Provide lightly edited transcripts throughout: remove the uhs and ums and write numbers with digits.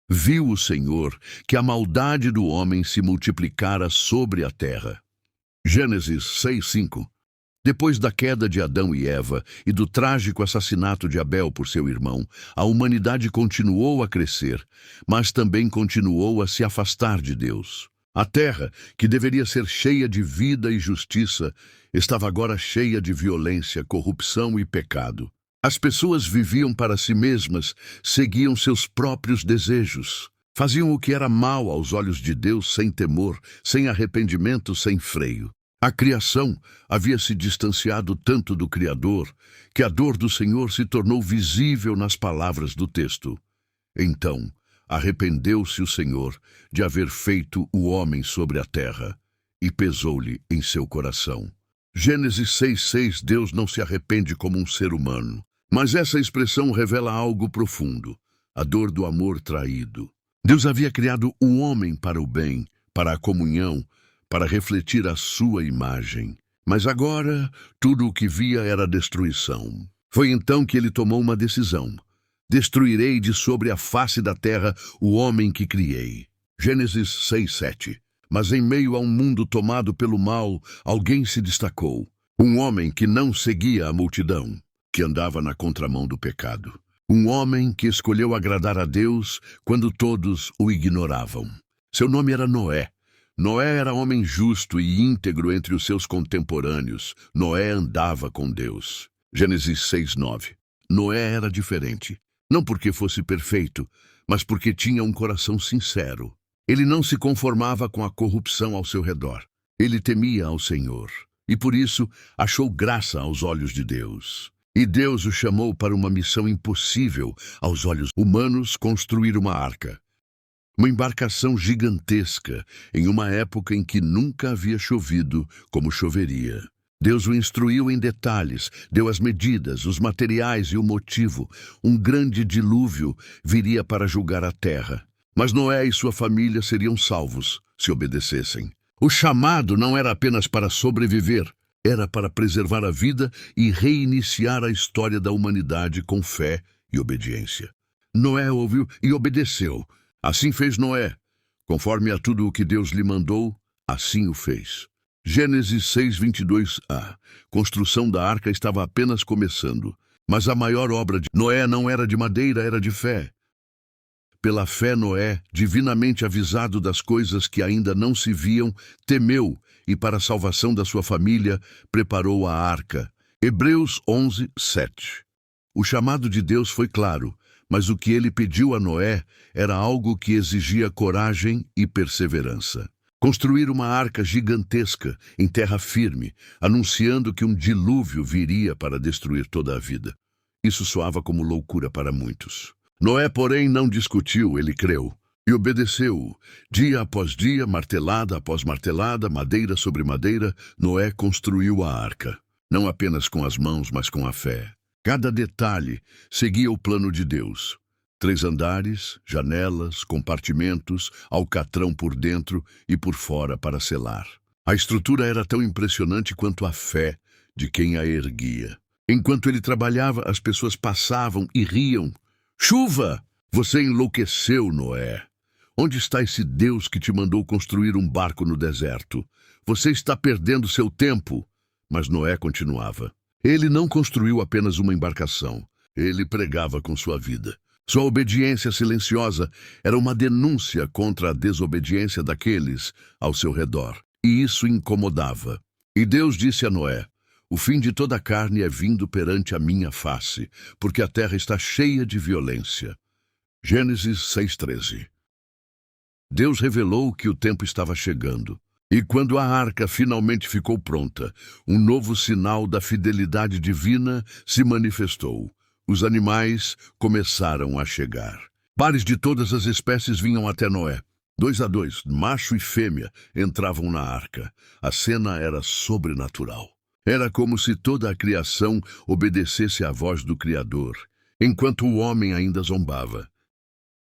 Viu o Senhor que a maldade do homem se multiplicara sobre a terra. Gênesis 6:5. Depois da queda de Adão e Eva e do trágico assassinato de Abel por seu irmão, a humanidade continuou a crescer, mas também continuou a se afastar de Deus. A terra, que deveria ser cheia de vida e justiça, estava agora cheia de violência, corrupção e pecado. As pessoas viviam para si mesmas, seguiam seus próprios desejos, faziam o que era mal aos olhos de Deus sem temor, sem arrependimento, sem freio. A criação havia se distanciado tanto do Criador que a dor do Senhor se tornou visível nas palavras do texto. Então, arrependeu-se o Senhor de haver feito o homem sobre a terra, e pesou-lhe em seu coração. Gênesis 6:6. Deus não se arrepende como um ser humano, mas essa expressão revela algo profundo, a dor do amor traído. Deus havia criado o homem para o bem, para a comunhão, para refletir a sua imagem. Mas agora, tudo o que via era destruição. Foi então que ele tomou uma decisão. Destruirei de sobre a face da terra o homem que criei. Gênesis 6:7. Mas em meio a um mundo tomado pelo mal, alguém se destacou. Um homem que não seguia a multidão, que andava na contramão do pecado. Um homem que escolheu agradar a Deus quando todos o ignoravam. Seu nome era Noé. Noé era homem justo e íntegro entre os seus contemporâneos. Noé andava com Deus. Gênesis 6:9. Noé era diferente, não porque fosse perfeito, mas porque tinha um coração sincero. Ele não se conformava com a corrupção ao seu redor. Ele temia ao Senhor, e por isso achou graça aos olhos de Deus. E Deus o chamou para uma missão impossível aos olhos humanos: construir uma arca. Uma embarcação gigantesca, em uma época em que nunca havia chovido como choveria. Deus o instruiu em detalhes, deu as medidas, os materiais e o motivo. Um grande dilúvio viria para julgar a terra. Mas Noé e sua família seriam salvos, se obedecessem. O chamado não era apenas para sobreviver, era para preservar a vida e reiniciar a história da humanidade com fé e obediência. Noé ouviu e obedeceu. Assim fez Noé. Conforme a tudo o que Deus lhe mandou, assim o fez. Gênesis 6:22a. Construção da arca estava apenas começando, mas a maior obra de Noé não era de madeira, era de fé. Pela fé, Noé, divinamente avisado das coisas que ainda não se viam, temeu e, para a salvação da sua família, preparou a arca. Hebreus 11:7. O chamado de Deus foi claro, mas o que ele pediu a Noé era algo que exigia coragem e perseverança. Construir uma arca gigantesca em terra firme, anunciando que um dilúvio viria para destruir toda a vida. Isso soava como loucura para muitos. Noé, porém, não discutiu, ele creu e obedeceu. Dia após dia, martelada após martelada, madeira sobre madeira, Noé construiu a arca, não apenas com as mãos, mas com a fé. Cada detalhe seguia o plano de Deus. 3 andares, janelas, compartimentos, alcatrão por dentro e por fora para selar. A estrutura era tão impressionante quanto a fé de quem a erguia. Enquanto ele trabalhava, as pessoas passavam e riam. Chuva! Você enlouqueceu, Noé. Onde está esse Deus que te mandou construir um barco no deserto? Você está perdendo seu tempo. Mas Noé continuava. Ele não construiu apenas uma embarcação. Ele pregava com sua vida. Sua obediência silenciosa era uma denúncia contra a desobediência daqueles ao seu redor. E isso incomodava. E Deus disse a Noé: o fim de toda a carne é vindo perante a minha face, porque a terra está cheia de violência. Gênesis 6:13. Deus revelou que o tempo estava chegando. E quando a arca finalmente ficou pronta, um novo sinal da fidelidade divina se manifestou. Os animais começaram a chegar. Pares de todas as espécies vinham até Noé. 2 a 2, macho e fêmea, entravam na arca. A cena era sobrenatural. Era como se toda a criação obedecesse à voz do Criador, enquanto o homem ainda zombava.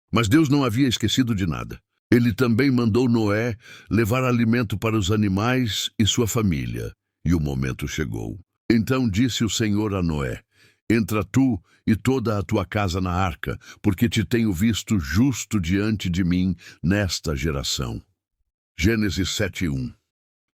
Mas Deus não havia esquecido de nada. Ele também mandou Noé levar alimento para os animais e sua família. E o momento chegou. Então disse o Senhor a Noé: Entra tu e toda a tua casa na arca, porque te tenho visto justo diante de mim nesta geração. Gênesis 7:1.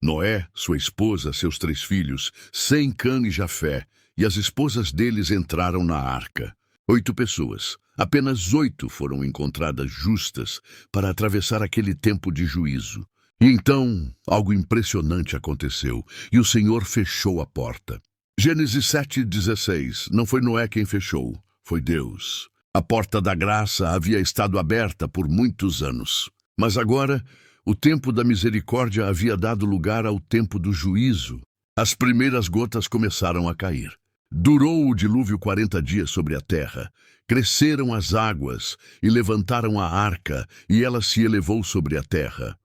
Noé, sua esposa, seus 3 filhos, Sem, Cã e Jafé, e as esposas deles entraram na arca. 8 pessoas. Apenas 8 foram encontradas justas para atravessar aquele tempo de juízo. E então, algo impressionante aconteceu, e o Senhor fechou a porta. Gênesis 7:16. Não foi Noé quem fechou, foi Deus. A porta da graça havia estado aberta por muitos anos. Mas agora, o tempo da misericórdia havia dado lugar ao tempo do juízo. As primeiras gotas começaram a cair. Durou o dilúvio 40 dias sobre a terra. Cresceram as águas e levantaram a arca, e ela se elevou sobre a terra.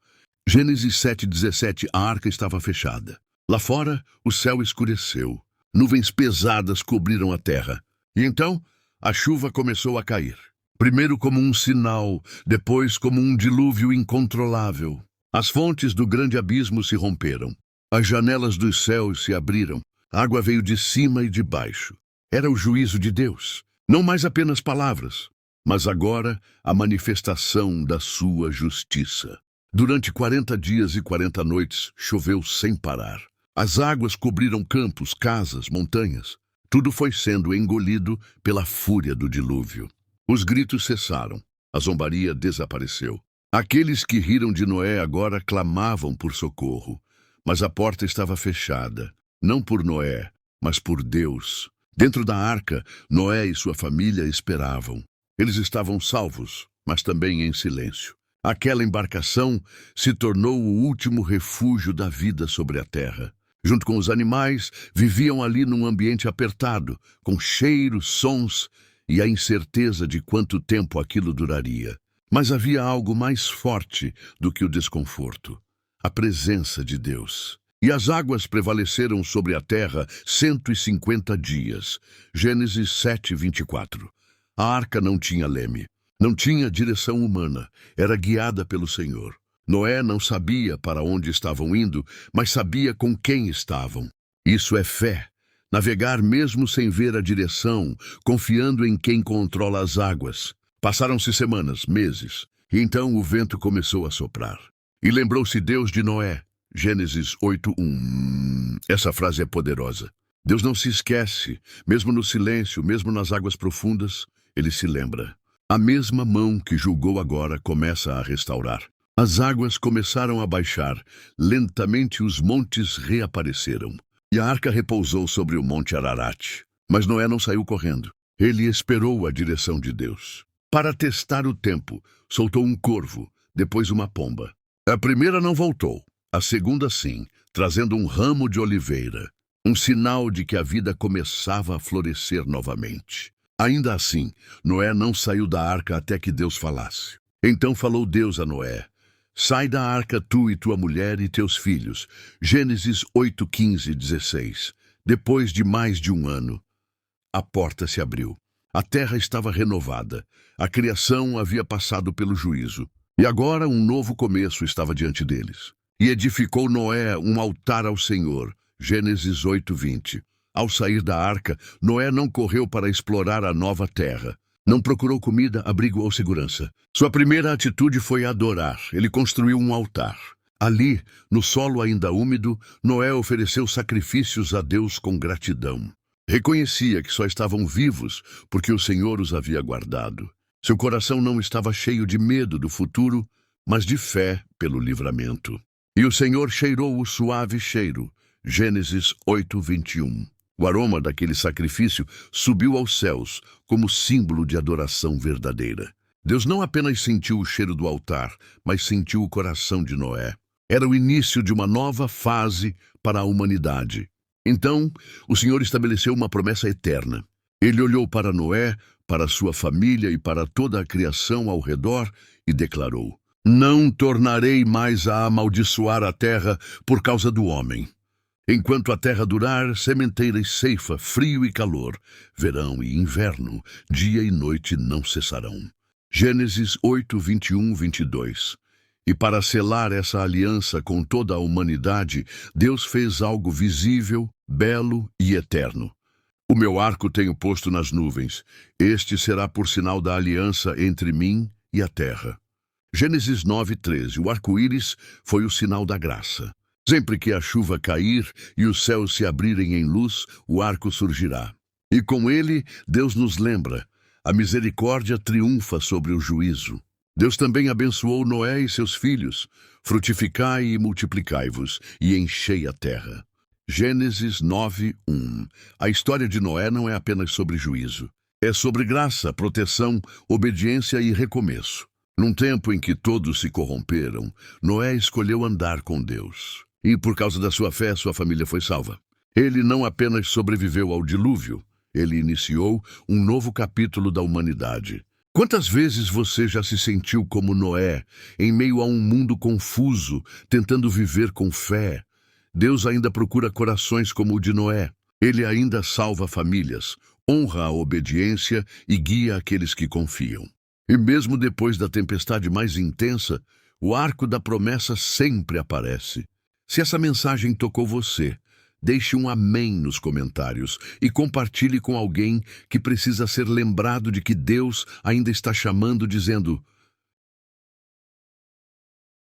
Gênesis 7:17. A arca estava fechada. Lá fora, o céu escureceu. Nuvens pesadas cobriram a terra. E então, a chuva começou a cair. Primeiro como um sinal, depois como um dilúvio incontrolável. As fontes do grande abismo se romperam. As janelas dos céus se abriram. A água veio de cima e de baixo. Era o juízo de Deus. Não mais apenas palavras, mas agora a manifestação da sua justiça. Durante 40 dias e 40 noites, choveu sem parar. As águas cobriram campos, casas, montanhas. Tudo foi sendo engolido pela fúria do dilúvio. Os gritos cessaram. A zombaria desapareceu. Aqueles que riram de Noé agora clamavam por socorro. Mas a porta estava fechada, não por Noé, mas por Deus. Dentro da arca, Noé e sua família esperavam. Eles estavam salvos, mas também em silêncio. Aquela embarcação se tornou o último refúgio da vida sobre a terra. Junto com os animais, viviam ali num ambiente apertado, com cheiros, sons e a incerteza de quanto tempo aquilo duraria. Mas havia algo mais forte do que o desconforto: a presença de Deus. E as águas prevaleceram sobre a terra 150 dias. Gênesis 7:24. A arca não tinha leme. Não tinha direção humana, era guiada pelo Senhor. Noé não sabia para onde estavam indo, mas sabia com quem estavam. Isso é fé. Navegar mesmo sem ver a direção, confiando em quem controla as águas. Passaram-se semanas, meses, e então o vento começou a soprar. E lembrou-se Deus de Noé. Gênesis 8:1. Essa frase é poderosa. Deus não se esquece, mesmo no silêncio, mesmo nas águas profundas, Ele se lembra. A mesma mão que julgou agora começa a restaurar. As águas começaram a baixar. Lentamente os montes reapareceram. E a arca repousou sobre o monte Ararat. Mas Noé não saiu correndo. Ele esperou a direção de Deus. Para testar o tempo, soltou um corvo, depois uma pomba. A primeira não voltou. A segunda sim, trazendo um ramo de oliveira. Um sinal de que a vida começava a florescer novamente. Ainda assim, Noé não saiu da arca até que Deus falasse. Então falou Deus a Noé: sai da arca tu e tua mulher e teus filhos. Gênesis 8:15-16. Depois de mais de um ano, a porta se abriu. A terra estava renovada. A criação havia passado pelo juízo. E agora um novo começo estava diante deles. E edificou Noé um altar ao Senhor. Gênesis 8:20. Ao sair da arca, Noé não correu para explorar a nova terra. Não procurou comida, abrigo ou segurança. Sua primeira atitude foi adorar. Ele construiu um altar. Ali, no solo ainda úmido, Noé ofereceu sacrifícios a Deus com gratidão. Reconhecia que só estavam vivos porque o Senhor os havia guardado. Seu coração não estava cheio de medo do futuro, mas de fé pelo livramento. E o Senhor cheirou o suave cheiro. Gênesis 8:21. O aroma daquele sacrifício subiu aos céus como símbolo de adoração verdadeira. Deus não apenas sentiu o cheiro do altar, mas sentiu o coração de Noé. Era o início de uma nova fase para a humanidade. Então, o Senhor estabeleceu uma promessa eterna. Ele olhou para Noé, para sua família e para toda a criação ao redor e declarou: não tornarei mais a amaldiçoar a terra por causa do homem. Enquanto a terra durar, sementeira e ceifa, frio e calor, verão e inverno, dia e noite não cessarão. Gênesis 8:21-22. E para selar essa aliança com toda a humanidade, Deus fez algo visível, belo e eterno. O meu arco tenho posto nas nuvens. Este será por sinal da aliança entre mim e a terra. Gênesis 9:13. O arco-íris foi o sinal da graça. Sempre que a chuva cair e os céus se abrirem em luz, o arco surgirá. E com ele, Deus nos lembra: a misericórdia triunfa sobre o juízo. Deus também abençoou Noé e seus filhos. Frutificai e multiplicai-vos, e enchei a terra. Gênesis 9:1. A história de Noé não é apenas sobre juízo. É sobre graça, proteção, obediência e recomeço. Num tempo em que todos se corromperam, Noé escolheu andar com Deus. E por causa da sua fé, sua família foi salva. Ele não apenas sobreviveu ao dilúvio, ele iniciou um novo capítulo da humanidade. Quantas vezes você já se sentiu como Noé, em meio a um mundo confuso, tentando viver com fé? Deus ainda procura corações como o de Noé. Ele ainda salva famílias, honra a obediência e guia aqueles que confiam. E mesmo depois da tempestade mais intensa, o arco da promessa sempre aparece. Se essa mensagem tocou você, deixe um amém nos comentários e compartilhe com alguém que precisa ser lembrado de que Deus ainda está chamando, dizendo: